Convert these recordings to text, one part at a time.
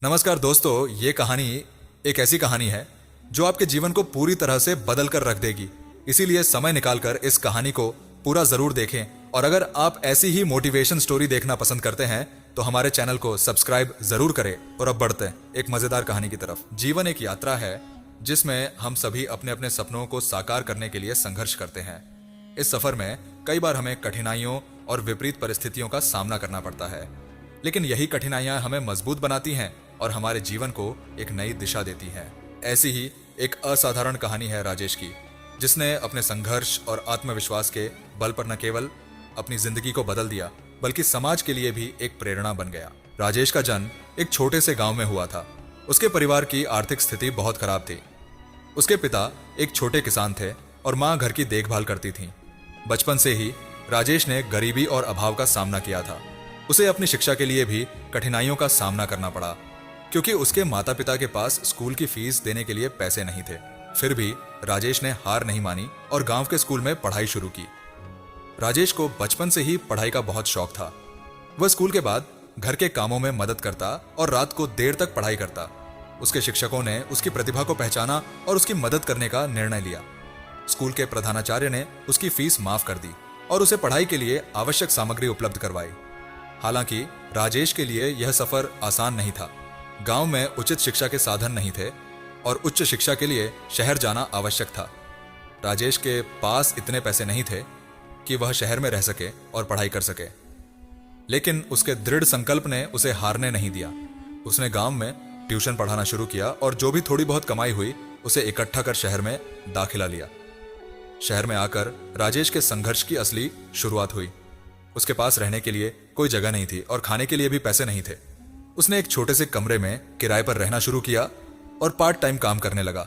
नमस्कार दोस्तों, ये कहानी एक ऐसी कहानी है जो आपके जीवन को पूरी तरह से बदल कर रख देगी। इसीलिए समय निकालकर इस कहानी को पूरा जरूर देखें। और अगर आप ऐसी ही मोटिवेशन स्टोरी देखना पसंद करते हैं तो हमारे चैनल को सब्सक्राइब जरूर करें। और अब बढ़ते हैं एक मजेदार कहानी की तरफ। जीवन एक यात्रा है जिसमें हम सभी अपने अपने सपनों को साकार करने के लिए संघर्ष करते हैं। इस सफर में कई बार हमें कठिनाइयों और विपरीत परिस्थितियों का सामना करना पड़ता है, लेकिन यही कठिनाइयां हमें मजबूत बनाती हैं और हमारे जीवन को एक नई दिशा देती हैं। ऐसी ही एक असाधारण कहानी है राजेश की, जिसने अपने संघर्ष और आत्मविश्वास के बल पर न केवल अपनी जिंदगी को बदल दिया बल्कि समाज के लिए भी एक प्रेरणा बन गया। राजेश का जन्म एक छोटे से गांव में हुआ था। उसके परिवार की आर्थिक स्थिति बहुत खराब थी। उसके पिता एक छोटे किसान थे और माँ घर की देखभाल करती थी। बचपन से ही राजेश ने गरीबी और अभाव का सामना किया था। उसे अपनी शिक्षा के लिए भी कठिनाइयों का सामना करना पड़ा, क्योंकि उसके माता पिता के पास स्कूल की फीस देने के लिए पैसे नहीं थे। फिर भी राजेश ने हार नहीं मानी और गांव के स्कूल में पढ़ाई शुरू की। राजेश को बचपन से ही पढ़ाई का बहुत शौक था। वह स्कूल के बाद घर के कामों में मदद करता और रात को देर तक पढ़ाई करता। उसके शिक्षकों ने उसकी प्रतिभा को पहचाना और उसकी मदद करने का निर्णय लिया। स्कूल के प्रधानाचार्य ने उसकी फीस माफ कर दी और उसे पढ़ाई के लिए आवश्यक सामग्री उपलब्ध करवाई। हालांकि राजेश के लिए यह सफर आसान नहीं था। गांव में उचित शिक्षा के साधन नहीं थे और उच्च शिक्षा के लिए शहर जाना आवश्यक था। राजेश के पास इतने पैसे नहीं थे कि वह शहर में रह सके और पढ़ाई कर सके, लेकिन उसके दृढ़ संकल्प ने उसे हारने नहीं दिया। उसने गांव में ट्यूशन पढ़ाना शुरू किया और जो भी थोड़ी बहुत कमाई हुई उसे इकट्ठा कर शहर में दाखिला लिया। शहर में आकर राजेश के संघर्ष की असली शुरुआत हुई। उसके पास रहने के लिए कोई जगह नहीं थी और खाने के लिए भी पैसे नहीं थे। उसने एक छोटे से कमरे में किराए पर रहना शुरू किया और पार्ट टाइम काम करने लगा।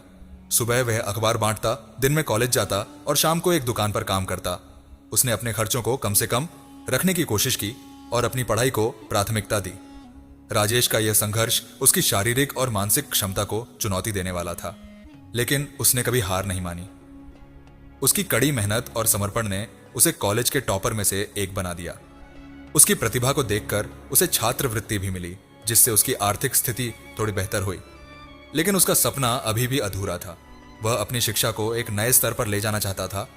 सुबह वह अखबार बांटता, दिन में कॉलेज जाता और शाम को एक दुकान पर काम करता। उसने अपने खर्चों को कम से कम रखने की कोशिश की और अपनी पढ़ाई को प्राथमिकता दी। राजेश का यह संघर्ष उसकी शारीरिक और मानसिक क्षमता को चुनौती देने वाला था, लेकिन उसने कभी हार नहीं मानी। उसकी कड़ी मेहनत और समर्पण ने उसे कॉलेज के टॉपर में से एक बना दिया। उसकी प्रतिभा को देखकर उसे छात्रवृत्ति भी मिली, जिससे उसकी आर्थिक स्थिति थोड़ी बेहतर हुई। लेकिन उसका सपना अभी भी अधूरा था। वह अपनी शिक्षा को एक नए स्तर पर ले जाना चाहता था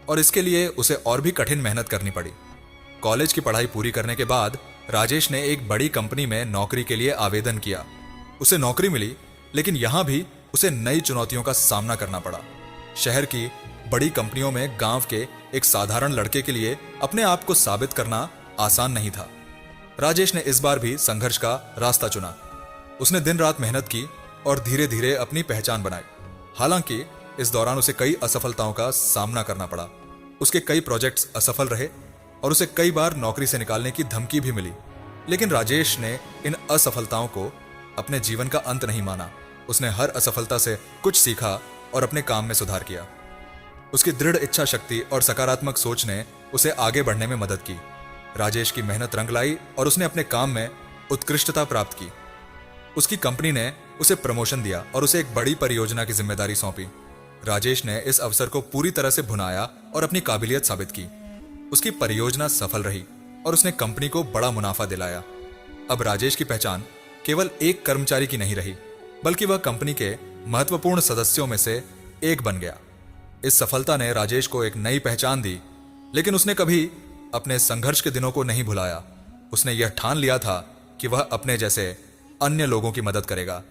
और इसके लिए उसे और भी कठिन मेहनत करनी पड़ी। कॉलेज की पढ़ाई पूरी करने के बाद राजेश ने एक बड़ी कंपनी में नौकरी के लिए आवेदन किया। उसे नौकरी मिली, लेकिन यहां भी उसे नई चुनौतियों का सामना करना पड़ा। शहर की बड़ी कंपनियों में गांव के एक साधारण लड़के के लिए अपने आप को साबित करना आसान नहीं था। राजेश ने इस बार भी संघर्ष का रास्ता चुना। उसने दिन रात मेहनत की और धीरे धीरे अपनी पहचान बनाई। हालांकि इस दौरान उसे कई असफलताओं का सामना करना पड़ा। उसके कई प्रोजेक्ट्स असफल रहे और उसे कई बार नौकरी से निकालने की धमकी भी मिली। लेकिन राजेश ने इन असफलताओं को अपने जीवन का अंत नहीं माना। उसने हर असफलता से कुछ सीखा और अपने काम में सुधार किया। उसकी दृढ़ इच्छा शक्ति और सकारात्मक सोच ने उसे आगे बढ़ने में मदद की। राजेश की मेहनत रंग लाई और उसने अपने काम में उत्कृष्टता प्राप्त की। उसकी कंपनी ने उसे प्रमोशन दिया और उसे एक बड़ी परियोजना की जिम्मेदारी सौंपी। राजेश ने इस अवसर को पूरी तरह से भुनाया और अपनी काबिलियत साबित की। उसकी परियोजना सफल रही और उसने कंपनी को बड़ा मुनाफा दिलाया। अब राजेश की पहचान केवल एक कर्मचारी की नहीं रही, बल्कि वह कंपनी के महत्वपूर्ण सदस्यों में से एक बन गया। इस सफलता ने राजेश को एक नई पहचान दी, लेकिन उसने कभी अपने संघर्ष के दिनों को नहीं भुलाया। उसने यह ठान लिया था कि वह अपने जैसे अन्य लोगों की मदद करेगा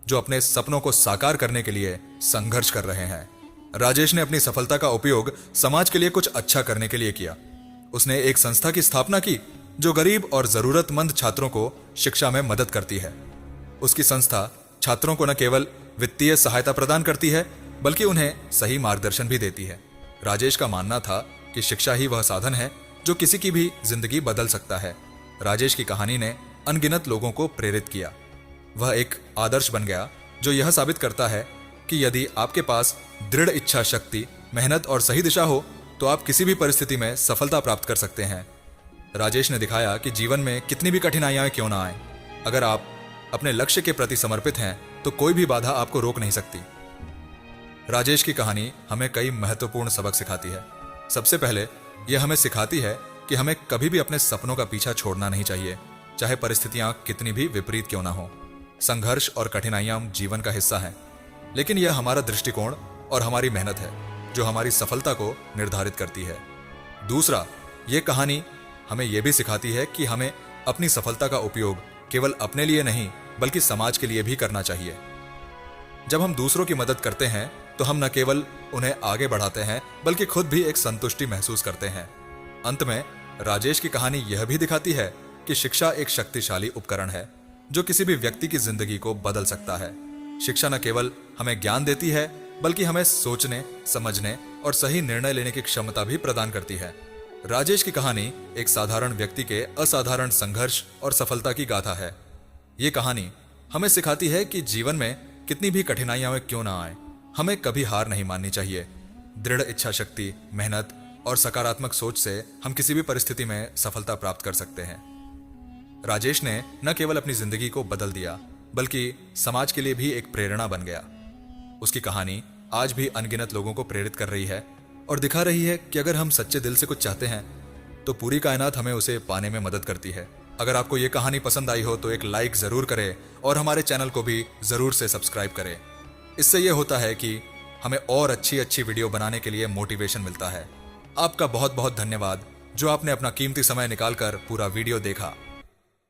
जो अपने सपनों को साकार करने के लिए संघर्ष कर रहे हैं। राजेश ने अपनी सफलता का उपयोग समाज के लिए कुछ अच्छा करने के लिए किया। उसने एक संस्था की स्थापना की जो गरीब और जरूरतमंद छात्रों को शिक्षा में मदद करती है। उसकी संस्था छात्रों को न केवल वित्तीय सहायता प्रदान करती है, बल्कि उन्हें सही मार्गदर्शन भी देती है। राजेश का मानना था कि शिक्षा ही वह साधन है जो किसी की भी जिंदगी बदल सकता है। राजेश की कहानी ने अनगिनत लोगों को प्रेरित किया। वह एक आदर्श बन गया जो यह साबित करता है कि यदि आपके पास दृढ़ इच्छा शक्ति, मेहनत और सही दिशा हो तो आप किसी भी परिस्थिति में सफलता प्राप्त कर सकते हैं। राजेश ने दिखाया कि जीवन में कितनी भी कठिनाइयां क्यों ना आए, अगर आप अपने लक्ष्य के प्रति समर्पित हैं तो कोई भी बाधा आपको रोक नहीं सकती। राजेश की कहानी हमें कई महत्वपूर्ण सबक सिखाती है। सबसे पहले यह हमें सिखाती है कि हमें कभी भी अपने सपनों का पीछा छोड़ना नहीं चाहिए, चाहे परिस्थितियां कितनी भी विपरीत क्यों ना हो। संघर्ष और कठिनाइयां जीवन का हिस्सा हैं, लेकिन यह हमारा दृष्टिकोण और हमारी मेहनत है जो हमारी सफलता को निर्धारित करती है। दूसरा, ये कहानी हमें यह भी सिखाती है कि हमें अपनी सफलता का उपयोग केवल अपने लिए नहीं बल्कि समाज के लिए भी करना चाहिए। जब हम दूसरों की मदद करते हैं तो हम न केवल उन्हें आगे बढ़ाते हैं बल्कि खुद भी एक संतुष्टि महसूस करते हैं। अंत में राजेश की कहानी यह भी दिखाती है कि शिक्षा एक शक्तिशाली उपकरण है जो किसी भी व्यक्ति की जिंदगी को बदल सकता है। शिक्षा न केवल हमें ज्ञान देती है बल्कि हमें सोचने, समझने और सही निर्णय लेने की क्षमता भी प्रदान करती है। राजेश की कहानी एक साधारण व्यक्ति के असाधारण संघर्ष और सफलता की गाथा है। ये कहानी हमें सिखाती है कि जीवन में कितनी भी कठिनाइयां क्यों ना आए, हमें कभी हार नहीं माननी चाहिए। दृढ़ इच्छा शक्ति, मेहनत और सकारात्मक सोच से हम किसी भी परिस्थिति में सफलता प्राप्त कर सकते हैं। राजेश ने न केवल अपनी जिंदगी को बदल दिया बल्कि समाज के लिए भी एक प्रेरणा बन गया। उसकी कहानी आज भी अनगिनत लोगों को प्रेरित कर रही है और दिखा रही है कि अगर हम सच्चे दिल से कुछ चाहते हैं तो पूरी कायनात हमें उसे पाने में मदद करती है। अगर आपको ये कहानी पसंद आई हो तो एक लाइक जरूर करें और हमारे चैनल को भी जरूर से सब्सक्राइब करें। इससे यह होता है कि हमें और अच्छी अच्छी वीडियो बनाने के लिए मोटिवेशन मिलता है। आपका बहुत बहुत धन्यवाद जो आपने अपना कीमती समय निकालकर पूरा वीडियो देखा।